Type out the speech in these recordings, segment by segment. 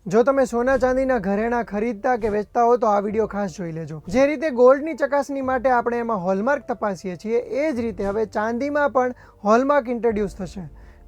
જો તમે સોના ચાંદીના ઘરેણાં ખરીદતા કે વેચતા હો તો આ વિડીયો ખાસ જોઈ લેજો। જે રીતે ગોલ્ડની ચકાસણી માટે આપણે એમાં હોલમાર્ક તપાસીએ છીએ એ જ રીતે હવે ચાંદીમાં પણ હોલમાર્ક ઇન્ટ્રોડ્યુસ થશે।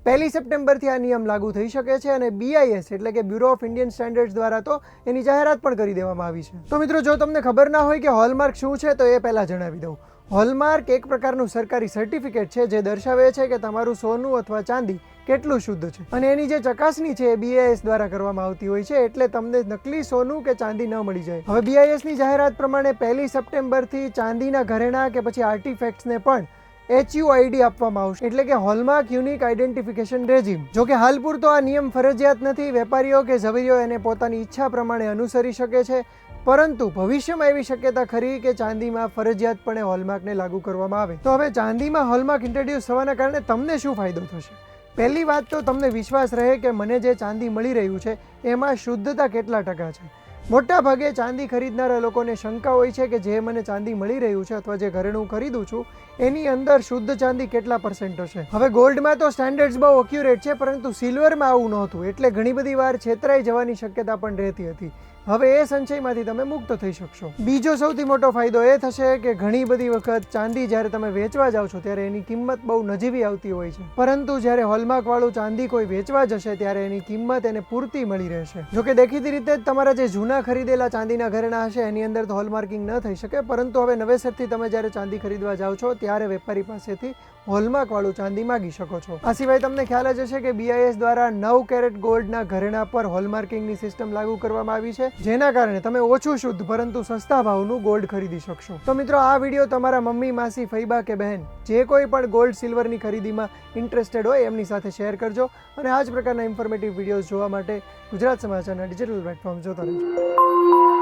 1 સપ્ટેમ્બરથી આ નિયમ લાગુ થઈ શકે છે અને BIS એટલે કે બ્યુરો ઓફ ઇન્ડિયન સ્ટેન્ડર્ડ્સ દ્વારા તો એની જાહેરાત પણ કરી દેવામાં આવી છે। તો મિત્રો, જો તમને ખબર ના હોય કે હોલમાર્ક શું છે તો એ પહેલાં જણાવી દઉં। હોલમાર્ક એક પ્રકારનું સરકારી સર્ટિફિકેટ છે જે દર્શાવે છે કે તમારું સોનું અથવા ચાંદી કેટલું શુદ્ધ છે અને એની જે ચકાસણી છે એ BIS દ્વારા કરવામાં આવતી હોય છે, એટલે તમને નકલી સોનું કે ચાંદી ન મળી જાય। હવે BISની જાહેરાત પ્રમાણે 1 સપ્ટેમ્બરથી ચાંદીના ઘરેણાં કે પછી આર્ટિફેક્ટ્સને પણ HUID આપવામાં આવશે, એટલે કે હોલમાર્ક યુનિક આઇડેન્ટિફિકેશન રેજિમ। જો કે હાલ પૂરતો આ નિયમ ફરજિયાત નથી, વેપારીઓ કે ઝવેરીઓ એને પોતાની ઈચ્છા પ્રમાણે અનુસરી શકે છે, પરંતુ ભવિષ્યમાં એવી શક્યતા ખરી કે ચાંદીમાં ફરજિયાતપણે હોલમાર્કને લાગુ કરવામાં આવે। તો હવે ચાંદીમાં હોલમાર્ક ઇન્ટ્રોડ્યુસ થવાના કારણે તમને શું ફાયદો થશે? પહેલી વાત તો તમને વિશ્વાસ રહે કે મને જે ચાંદી મળી રહ્યું છે એમાં શુદ્ધતા કેટલા ટકા છે। મોટા ભાગે ચાંદી ખરીદનારા લોકોને શંકા હોય છે કે જે મને ચાંદી મળી રહ્યું છે અથવા જે ઘરેણું ખરીદું છું એની અંદર શુદ્ધ ચાંદી કેટલા % હશે। હવે ગોલ્ડમાં તો સ્ટેન્ડર્ડ્સ બહુ એક્યુરેટ છે, પરંતુ સિલ્વરમાં આવું નહોતું, એટલે ઘણી બધી વાર છેતરાઈ જવાની શક્યતા પણ રહેતી હતી। હવે એ સંશયમાંથી તમે મુક્ત થઈ શકશો। બીજો સૌથી મોટો ફાયદો એ થશે કે ઘણી બધી વખત ચાંદી જ્યારે તમે વેચવા જાઓ છો ત્યારે એની કિંમત બહુ નજીવી આવતી હોય છે, પરંતુ જ્યારે હોલમાર્ક વાળું ચાંદી કોઈ વેચવા જશે ત્યારે એની કિંમત એને પૂરતી મળી રહેશે। જોકે દેખીતી રીતે જ તમારા જે જૂના ખરીદેલા ચાંદીના ઘરેણાં હશે એની અંદર તો હોલમાર્કિંગ ન થઈ શકે, પરંતુ હવે નવેસરથી તમે જ્યારે ચાંદી ખરીદવા જાઓ છો ત્યારે વેપારી પાસેથી હોલમાર્ક વાળું ચાંદી માગી શકો છો। આ સિવાય તમને ખ્યાલ જ હશે કે BIS દ્વારા 9 કેરેટ ગોલ્ડના ઘરેણા પર હોલમાર્કિંગની સિસ્ટમ લાગુ કરવામાં આવી છે, જેના કારણે તમે ઓછું શુદ્ધ પરંતુ સસ્તા ભાવનું ગોલ્ડ ખરીદી શકશો। તો મિત્રો, આ વિડીયો તમારા મમ્મી, માસી, ફઈબા કે બહેન જે કોઈ પણ ગોલ્ડ સિલ્વરની ખરીદીમાં ઇન્ટરેસ્ટેડ હોય એમની સાથે શેર કરજો અને આ જ પ્રકારના ઇન્ફોર્મેટિવ વિડીયોઝ જોવા માટે ગુજરાત સમાચારના ડિજિટલ પ્લેટફોર્મ જોતા રહેજો।